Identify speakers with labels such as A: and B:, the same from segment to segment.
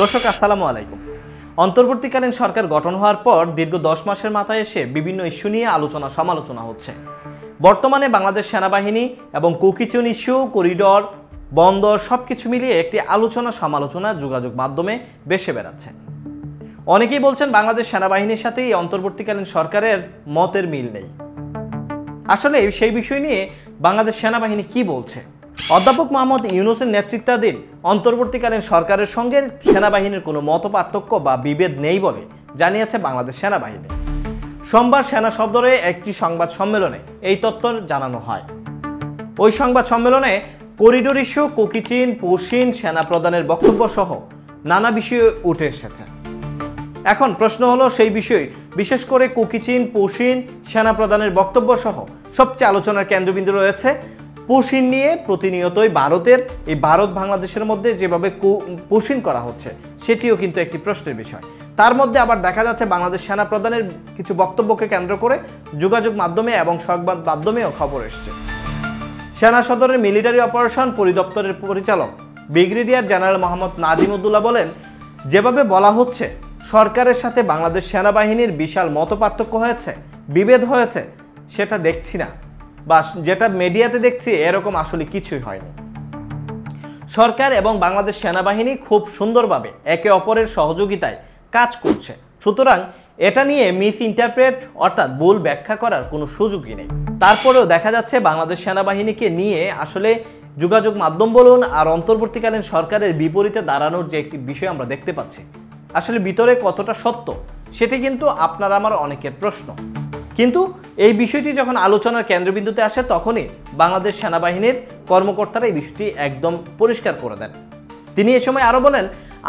A: দর্শক আসসালামু আলাইকুম। অন্তর্বর্তীকালীন সরকার গঠন হওয়ার পর দীর্ঘ 10 মাসের মাথায় এসে বিভিন্ন ইস্যু নিয়ে আলোচনা সমালোচনা হচ্ছে। বর্তমানে বাংলাদেশ সেনাবাহিনী এবং কুকিচুন ইস্যু, করিডোর, বন্দর সবকিছু মিলিয়ে একটি আলোচনা সমালোচনা যোগাযোগ মাধ্যমে বেশি বেড়াচ্ছে। অনেকেই বলছেন বাংলাদেশ সেনাবাহিনীর সাথে এই অন্তর্বর্তীকালীন সরকারের মতের মিল নেই। আসলে সেই বিষয় নিয়ে বাংলাদেশ সেনাবাহিনী কি বলছে? অধ্যাপক মোহাম্মদ ইউনূসের নেতৃত্বাধীন অন্তর্বর্তীকালীন সরকারের সঙ্গে সেনাবাহিনীর কোনো মতপার্থক্য বা বিভেদ নেই বলে জানিয়েছে বাংলাদেশ সেনাবাহিনী। সোমবার সেনা সদরে একটি সংবাদ সম্মেলনে এই তথ্য জানানো হয়। ওই সংবাদ সম্মেলনে করিডোর ইস্যু, কুকিচুন, পশ্চিম সেনা প্রধানের বক্তব্য সহ নানা বিষয় উঠে এসেছে। এখন প্রশ্ন হলো সেই বিষয়, বিশেষ করে কুকিচুন, পশ্চিম সেনা প্রধানের বক্তব্য সহ সবচেয়ে আলোচনার কেন্দ্রবিন্দু রয়েছে পশ্চিম নিয়ে। প্রতিনিয়তই ভারত বাংলাদেশের মধ্যে যেভাবে পশ্চিম করা হচ্ছে সেটিও কিন্তু একটি প্রশ্নের বিষয়। তার মধ্যে আবার দেখা যাচ্ছে বাংলাদেশ সেনা প্রধানের কিছু বক্তব্যকে কেন্দ্র করে যোগাযোগ মাধ্যমে এবং সংবাদ মাধ্যমেও খবর এসছে। সেনা সদরের মিলিটারি অপারেশন পরিদপ্তরের পরিচালক ব্রিগেডিয়ার জেনারেল মোহাম্মদ নাজিমুদ্দৌলা বলেন, যেভাবে বলা হচ্ছে সরকারের সাথে বাংলাদেশ সেনাবাহিনীর বিশাল মতপার্থক্য হয়েছে, বিভেদ হয়েছে, সেটা দেখছি না, বা যেটা মিডিয়াতে দেখছি এরকম আসলে কিছুই হয়নি। সরকার এবং বাংলাদেশ সেনাবাহিনী খুব সুন্দরভাবে একে অপরের সহযোগিতায় কাজ করছে, সুতরাং এটা নিয়ে মিস ইন্টারপ্রেট অর্থাৎ ভুল ব্যাখ্যা করার কোনো সুযোগই নেই। তারপরেও দেখা যাচ্ছে বাংলাদেশ সেনাবাহিনীকে নিয়ে আসলে যোগাযোগ মাধ্যম বলুন আর অন্তর্বর্তীকালীন সরকারের বিপরীতে দাঁড়ানোর যে একটি বিষয় আমরা দেখতে পাচ্ছি, আসলে ভিতরে কতটা সত্য সেটি কিন্তু আপনার আমার অনেকের প্রশ্ন। কিন্তু এই বিষয়টি যখন আলোচনার কেন্দ্রবিন্দুতে আসে তখনই বাংলাদেশ সেনাবাহিনীর কর্মকর্তারা এই বিষয়টি একদম পরিষ্কার করে দেন। তিনি এ সময় আরও বলেন,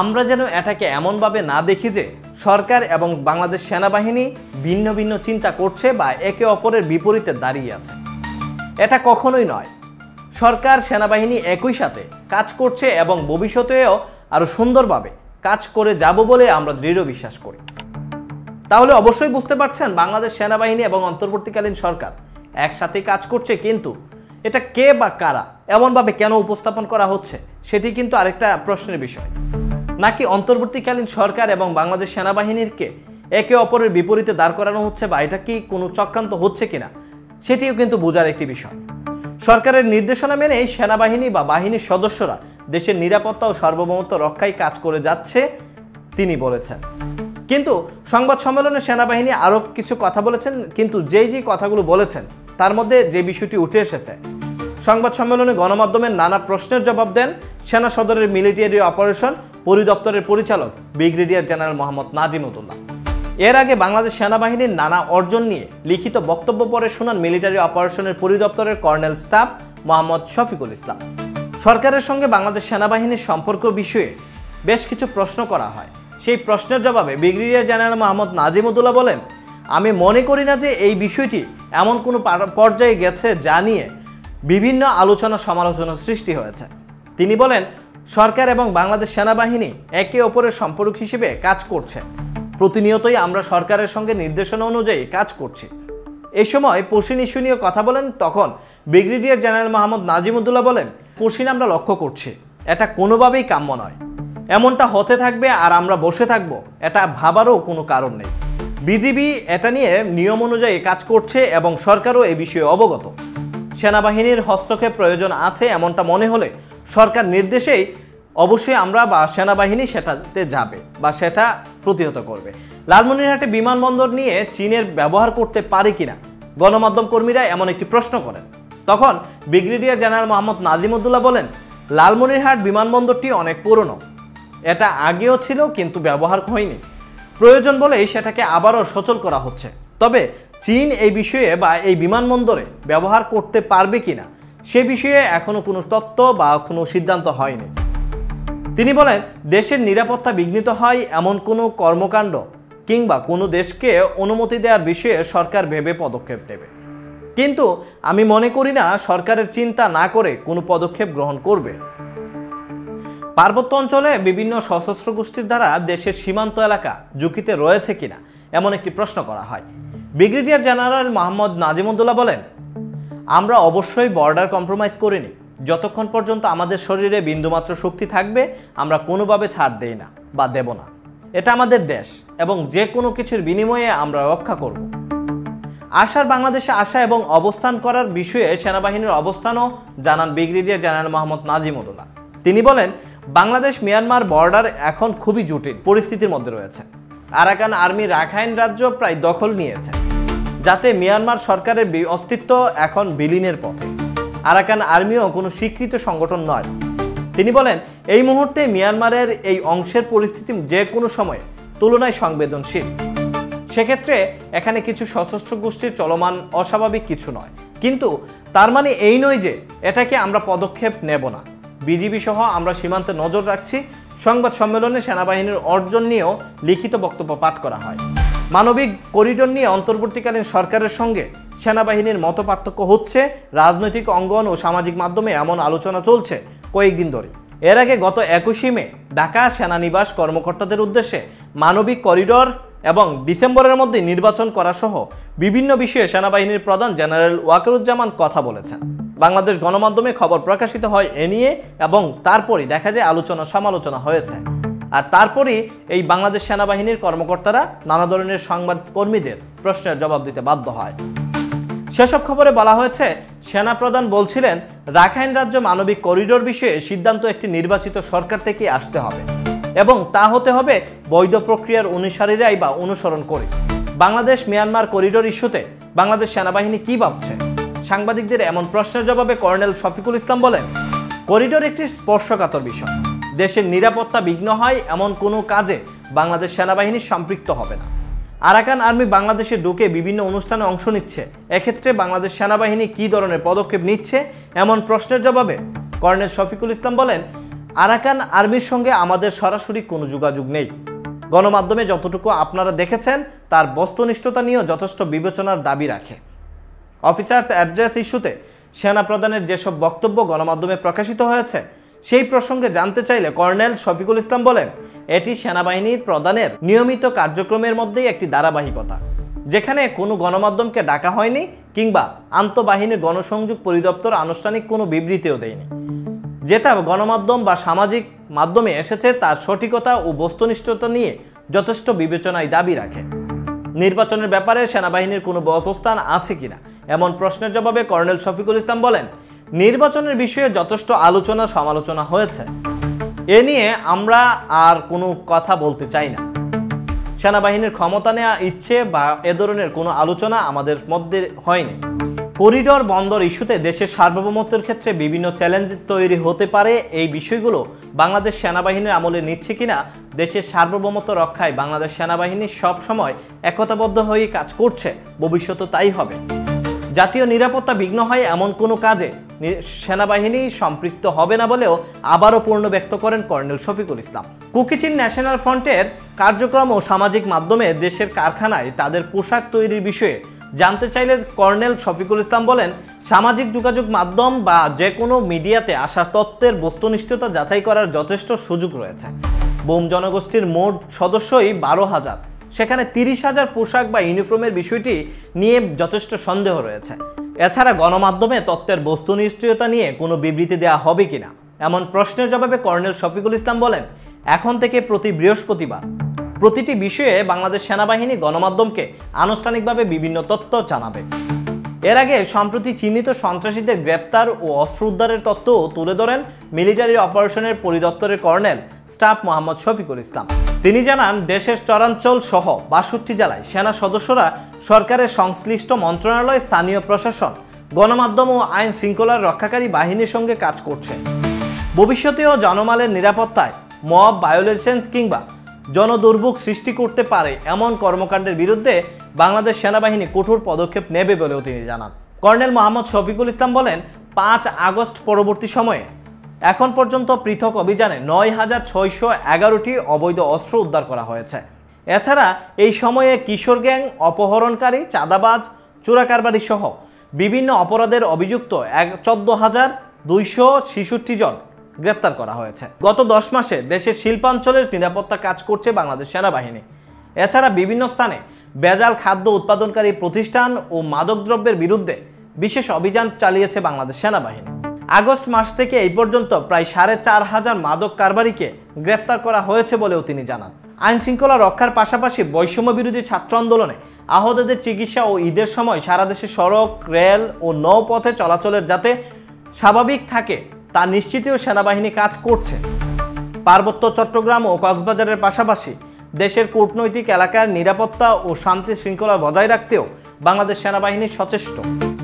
A: আমরা যেন এটাকে এমনভাবে না দেখি যে সরকার এবং বাংলাদেশ সেনাবাহিনী ভিন্ন ভিন্ন চিন্তা করছে বা একে অপরের বিপরীতে দাঁড়িয়ে আছে। এটা কখনোই নয়। সরকার সেনাবাহিনী একই সাথে কাজ করছে এবং ভবিষ্যতেও আরও সুন্দরভাবে কাজ করে যাব বলে আমরা দৃঢ় বিশ্বাস করি। তাহলে অবশ্যই বুঝতে পারছেন বাংলাদেশ সেনাবাহিনী এবং অন্তর্বর্তীকালীন সরকার একসাথে কাজ করছে, কিন্তু এটা কে বা কারা এমনভাবে কেন উপস্থাপন করা হচ্ছে সেটি কিন্তু আরেকটা প্রশ্নের বিষয়। নাকি অন্তর্বর্তীকালীন সরকার এবং বাংলাদেশ সেনাবাহিনীরকে একে অপরের বিপরীতে দাঁড় করানো হচ্ছে, বা এটা কি কোনো চক্রান্ত হচ্ছে কিনা সেটিও কিন্তু বোঝার একটি বিষয়। সরকারের নির্দেশনা মেনে সেনাবাহিনী বা বাহিনীর সদস্যরা দেশের নিরাপত্তা ও সার্বভৌমত্ব রক্ষায় কাজ করে যাচ্ছে তিনি বলেছেন। কিন্তু সংবাদ সম্মেলনে সেনাবাহিনী আরও কিছু কথা বলেছেন, কিন্তু যেই কথাগুলো বলেছেন তার মধ্যে যে বিষয়টি উঠে এসেছে, সংবাদ সম্মেলনে গণমাধ্যমের নানা প্রশ্নের জবাব দেন সেনা সদরের মিলিটারি অপারেশন পরিদপ্তরের পরিচালক ব্রিগেডিয়ার জেনারেল মোহাম্মদ নাজিমুদ্দৌলা। এর আগে বাংলাদেশ সেনাবাহিনীর নানা অর্জন নিয়ে লিখিত বক্তব্য পড়ে শোনান মিলিটারি অপারেশনের পরিদপ্তরের কর্নেল স্টাফ মোহাম্মদ শফিকুল ইসলাম। সরকারের সঙ্গে বাংলাদেশ সেনাবাহিনীর সম্পর্ক বিষয়ে বেশ কিছু প্রশ্ন করা হয়। সেই প্রশ্নের জবাবে ব্রিগেডিয়ার জেনারেল মোহাম্মদ নাজিমুদ্দৌলা বলেন, আমি মনে করি না যে এই বিষয়টি এমন কোনো পর্যায়ে গেছে যা নিয়ে বিভিন্ন আলোচনা সমালোচনার সৃষ্টি হয়েছে। তিনি বলেন, সরকার এবং বাংলাদেশ সেনাবাহিনী একে অপরের সম্পর্ক হিসেবে কাজ করছে। প্রতিনিয়তই আমরা সরকারের সঙ্গে নির্দেশনা অনুযায়ী কাজ করছি। এই সময় পশ্চিম ইস্যু নিয়ে কথা বলেন, তখন ব্রিগেডিয়ার জেনারেল মোহাম্মদ নাজিমুদ্দৌলা বলেন, পশ্চিম আমরা লক্ষ্য করছি, এটা কোনোভাবেই কাম্য নয়। এমনটা হতে থাকবে আর আমরা বসে থাকব, এটা ভাবারও কোনো কারণ নেই। বিজিবি এটা নিয়ে নিয়ম অনুযায়ী কাজ করছে এবং সরকারও এই বিষয়ে অবগত। সেনাবাহিনীর হস্তক্ষেপ প্রয়োজন আছে এমনটা মনে হলে সরকার নির্দেশেই অবশ্যই আমরা বা সেনাবাহিনী সেটাতে যাবে বা সেটা প্রতিহত করবে। লালমনিরহাটে বিমানবন্দর নিয়ে চীনের ব্যবহার করতে পারে কিনা গণমাধ্যম কর্মীরা এমন একটি প্রশ্ন করেন। তখন ব্রিগেডিয়ার জেনারেল মোহাম্মদ নাজিমুদ্দৌলা বলেন, লালমনিরহাট বিমানবন্দরটি অনেক পুরনো, এটা আগেও ছিল কিন্তু ব্যবহার হয়নি, প্রয়োজন বলেই সেটাকে আবারও সচল করা হচ্ছে। তবে চীন এই বিষয়ে বা এই বিমানবন্দরে ব্যবহার করতে পারবে কিনা সে বিষয়ে এখনো কোনো তথ্য বা কোনো সিদ্ধান্ত হয়নি। তিনি বলেন, দেশের নিরাপত্তা বিঘ্নিত হয় এমন কোনো কর্মকাণ্ড কিংবা কোনো দেশকে অনুমতি দেওয়ার বিষয়ে সরকার ভেবে পদক্ষেপ নেবে, কিন্তু আমি মনে করি না সরকারের চিন্তা না করে কোনো পদক্ষেপ গ্রহণ করবে। পার্বত্য অঞ্চলে বিভিন্ন সশস্ত্র গোষ্ঠীর দ্বারা দেশের সীমান্ত এলাকা ঝুঁকিতে রয়েছে কিনা এমন একটি প্রশ্ন করা হয়। ব্রিগেডিয়ার জেনারেল মোহাম্মদ নাজিমুদ্দৌলা বলেন, আমরা অবশ্যই বর্ডার কম্প্রোমাইজ করিনি, যতক্ষণ পর্যন্ত আমাদের শরীরে বিন্দুমাত্র শক্তি থাকবে আমরা কোনোভাবে ছাড় দেই না বা দেব না। এটা আমাদের দেশ এবং যে কোনো কিছুর বিনিময়ে আমরা রক্ষা করব। বাংলাদেশে আসা এবং অবস্থান করার বিষয়ে সেনাবাহিনীর অবস্থানও জানান ব্রিগেডিয়ার জেনারেল মোহাম্মদ নাজিমুল্লাহ। তিনি বলেন, বাংলাদেশ মিয়ানমার বর্ডার এখন খুবই জটিল পরিস্থিতির মধ্যে রয়েছে। আরাকান আর্মি রাখাইন রাজ্য প্রায় দখল নিয়েছে, যাতে মিয়ানমার সরকারের অস্তিত্ব এখন বিলীনের পথে। আরাকান আর্মিও কোনো স্বীকৃত সংগঠন নয়। তিনি বলেন, এই মুহূর্তে মিয়ানমারের এই অংশের পরিস্থিতি যে কোনো সময়ে তুলনায় সংবেদনশীল। সেক্ষেত্রে এখানে কিছু সশস্ত্র গোষ্ঠীর চলমান অস্বাভাবিক কিছু নয়, কিন্তু তার মানে এই নয় যে এটাকে আমরা পদক্ষেপ নেব না। বিজিবি সহ আমরা সীমান্তে নজর রাখছি। সংবাদ সম্মেলনে সেনাবাহিনীর অর্জন নিয়েও লিখিত বক্তব্য পাঠ করা হয়। মানবিক করিডোর নিয়ে অন্তর্বর্তীকালীন সরকারের সঙ্গে সেনাবাহিনীর মতপার্থক্য হচ্ছে। রাজনৈতিক অঙ্গন ও সামাজিক মাধ্যমে এমন আলোচনা চলছে কয়েকদিন ধরে। এর আগে গত 21 মে ঢাকা সেনানিবাস কর্মকর্তাদের উদ্দেশ্যে মানবিক করিডোর এবং ডিসেম্বরের মধ্যে নির্বাচন করা সহ বিভিন্ন বিষয়ে সেনাবাহিনীর প্রধান জেনারেল ওয়াকারুজ্জামান কথা বলেছেন। বাংলাদেশ গণমাধ্যমে খবর প্রকাশিত হয় এ নিয়ে এবং তারপরই দেখা যায় আলোচনা সমালোচনা হয়েছে। আর তারপরই এই বাংলাদেশ সেনাবাহিনীর কর্মকর্তারা নানা ধরনের সংবাদ কর্মীদের প্রশ্নের জবাব দিতে বাধ্য হয়। সেসব খবরে বলা হয়েছে, সেনাপ্রধান বলছিলেন রাখাইন রাজ্য মানবিক করিডোর বিষয়ে সিদ্ধান্ত একটি নির্বাচিত সরকার থেকে আসতে হবে এবং তা হতে হবে বৈধ প্রক্রিয়ার অনুসারীরাই বা অনুসরণ করে। বাংলাদেশ মিয়ানমার করিডোর ইস্যুতে বাংলাদেশ সেনাবাহিনী কি ভাবছে? সাংবাদিকদের এমন প্রশ্নের জবাবে কর্নেল শফিকুল ইসলাম বলেন, করিডোর একটি স্পর্শকাতর বিষয়। দেশের নিরাপত্তা বিঘ্ন হয় এমন কোনো কাজে বাংলাদেশ সেনাবাহিনী সম্পৃক্ত হবে না। আরাকান আর্মি বাংলাদেশে ঢুকে বিভিন্ন অনুষ্ঠানে অংশ নিচ্ছে। এক্ষেত্রে বাংলাদেশ সেনাবাহিনী কী ধরনের পদক্ষেপ নিচ্ছে এমন প্রশ্নের জবাবে কর্নেল শফিকুল ইসলাম বলেন, আরাকান আর্মির সঙ্গে আমাদের সরাসরি কোনো যোগাযোগ নেই। গণমাধ্যমে যতটুকু আপনারা দেখেছেন তার বস্তুনিষ্ঠতা নিয়েও যথেষ্ট বিবেচনার দাবি রাখে। অফিসার্স অ্যাড্রেস ইস্যুতে সেনাপ্রধানের যেসব বক্তব্য গণমাধ্যমে প্রকাশিত হয়েছে সেই প্রসঙ্গে জানতে চাইলে কর্নেল শফিকুল ইসলাম বলেন, এটি সেনাবাহিনীর প্রধানের নিয়মিত কার্যক্রমের মধ্যেই একটি ধারাবাহিকতা, যেখানে কোনো গণমাধ্যমকে ডাকা হয়নি কিংবা আন্তঃবাহিনীর গণসংযোগ পরিদপ্তর আনুষ্ঠানিক কোনো বিবৃতিও দেয়নি। যেটা গণমাধ্যম বা সামাজিক মাধ্যমে এসেছে তার সঠিকতা ও বস্তুনিষ্ঠতা নিয়ে যথেষ্ট বিবেচনায় দাবি রাখে। নির্বাচনের ব্যাপারে সেনাবাহিনীর কোনো অবস্থান আছে কিনা এমন প্রশ্নের জবাবে কর্নেল শফিকুল ইসলাম বলেন, নির্বাচনের বিষয়ে যথেষ্ট আলোচনা সমালোচনা হয়েছে। এ নিয়ে আমরা আর কোনো কথা বলতে চাই না। সেনাবাহিনীর ক্ষমতা নেওয়া ইচ্ছে বা এ ধরনের কোনো আলোচনা আমাদের মধ্যে হয়নি। করিডোর বন্দর ইস্যুতে দেশের সার্বভৌমত্বের ক্ষেত্রে বিভিন্ন চ্যালেঞ্জ তৈরি হতে পারে। এই বিষয়গুলো বাংলাদেশ সেনাবাহিনীর আমলে নিচ্ছে কিনা, দেশের সার্বভৌমত্ব রক্ষায় বাংলাদেশ সেনাবাহিনী সব সময় একতাবদ্ধ হয়ে কাজ করছে, ভবিষ্যতে তাই হবে। জাতীয় নিরাপত্তা বিঘ্ন হয় এমন কোনো কাজে সেনাবাহিনী সম্পৃক্ত হবে না বলেও আবারও পূর্ণ ব্যক্ত করেন কর্নেল শফিকুল ইসলাম। কুকিচিন ন্যাশনাল ফ্রন্টের কার্যক্রম ও সামাজিক মাধ্যমে দেশের কারখানায় তাদের পোশাক তৈরির বিষয়ে জানতে চাইলে কর্নেল শফিকুল ইসলাম বলেন, সামাজিক যোগাযোগ মাধ্যম বা যে কোনো মিডিয়াতে আসা তথ্যের বস্তুনিষ্ঠতা যাচাই করার যথেষ্ট সুযোগ রয়েছে। বোম জনগোষ্ঠীর মোট সদস্যই 12,000, সেখানে 30,000 পোশাক বা ইউনিফর্মের বিষয়টি নিয়ে যথেষ্ট সন্দেহ রয়েছে। এছাড়া গণমাধ্যমে তথ্যের বস্তুনিষ্ঠতা নিয়ে কোনো বিবৃতি দেওয়া হবে কিনা এমন প্রশ্নের জবাবে কর্নেল শফিকুল ইসলাম বলেন, এখন থেকে প্রতি বৃহস্পতিবার প্রতিটি বিষয়ে বাংলাদেশ সেনাবাহিনী গণমাধ্যমকে আনুষ্ঠানিকভাবে বিভিন্ন তথ্য জানাবে। এর আগে সম্প্রতি চিহ্নিত সন্ত্রাসীদের গ্রেফতার ও অস্ত্র উদ্ধারের তথ্যও তুলে ধরেন মিলিটারি অপারেশনের পরিদপ্তরের কর্নেল স্টাফ মোহাম্মদ শফিকুল ইসলাম। তিনি জানান, দেশের চরাঞ্চল সহ 62 জেলায় সেনা সদস্যরা সরকারের সংশ্লিষ্ট মন্ত্রণালয়, স্থানীয় প্রশাসন, গণমাধ্যম ও আইন শৃঙ্খলার রক্ষাকারী বাহিনীর সঙ্গে কাজ করছে। ভবিষ্যতেও জনমালের নিরাপত্তায় মব ভায়োলেশন কিংবা জনদুর্ভোগ সৃষ্টি করতে পারে এমন কর্মকাণ্ডের বিরুদ্ধে বাংলাদেশ সেনাবাহিনী কঠোর পদক্ষেপ নেবে বলেও তিনি জানান। কর্নেল মোহাম্মদ শফিকুল ইসলাম বলেন, 5 আগস্ট পরবর্তী সময়ে এখন পর্যন্ত পৃথক অভিযানে 9,611টি অবৈধ অস্ত্র উদ্ধার করা হয়েছে। এছাড়া এই সময়ে কিশোর গ্যাং, অপহরণকারী, চাঁদাবাজ, চোরাকারবারি সহ বিভিন্ন অপরাধের অভিযুক্ত 14,266 জন গ্রেফতার করা হয়েছে। গত 10 মাসে দেশের শিল্পাঞ্চলের নিরাপত্তা কাজ করছে বাংলাদেশ সেনাবাহিনী। এছাড়া বিভিন্ন স্থানে ভেজাল খাদ্য উৎপাদনকারী প্রতিষ্ঠান ও মাদকদ্রব্যের বিরুদ্ধে বিশেষ অভিযান চালিয়েছে বাংলাদেশ সেনাবাহিনী। আগস্ট মাস থেকে এই পর্যন্ত প্রায় ৪,৫০০ মাদক কারবারিকে গ্রেফতার করা হয়েছে বলেও তিনি জানান। আইন শৃঙ্খলা রক্ষার পাশাপাশি বৈষম্য বিরোধী ছাত্র আন্দোলনে আহতদের চিকিৎসা ও ঈদের সময় সারা দেশে সড়ক, রেল ও নৌপথে চলাচলের যাতে স্বাভাবিক থাকে তা নিশ্চিতেও সেনাবাহিনী কাজ করছে। পার্বত্য চট্টগ্রাম ও কক্সবাজারের পাশাপাশি দেশের কূটনৈতিক এলাকার নিরাপত্তা ও শান্তি শৃঙ্খলা বজায় রাখতেও বাংলাদেশ সেনাবাহিনী সচেষ্ট।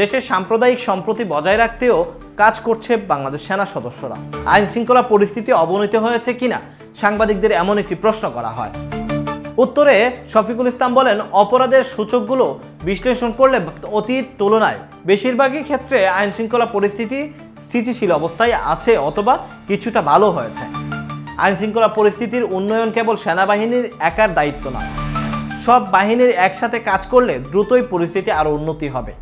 A: দেশের সাম্প্রদায়িক সম্প্রীতি বজায় রাখতেও কাজ করছে বাংলাদেশ সেনা সদস্যরা। আইন শৃঙ্খলা পরিস্থিতি অবনতি হয়েছে কিনা সাংবাদিকদের এমন একটি প্রশ্ন করা হয়। উত্তরে শফিকুল ইসলাম বলেন, অপরাধের সূচকগুলো বিশ্লেষণ করলে অতীত তুলনায় বেশিরভাগই ক্ষেত্রে আইন শৃঙ্খলা পরিস্থিতি স্থিতিশীল অবস্থায় আছে অথবা কিছুটা ভালো হয়েছে। আইন শৃঙ্খলা পরিস্থিতির উন্নয়ন কেবল সেনাবাহিনীর একার দায়িত্ব নয়, সব বাহিনীর একসাথে কাজ করলে দ্রুতই পরিস্থিতি আরও উন্নতি হবে।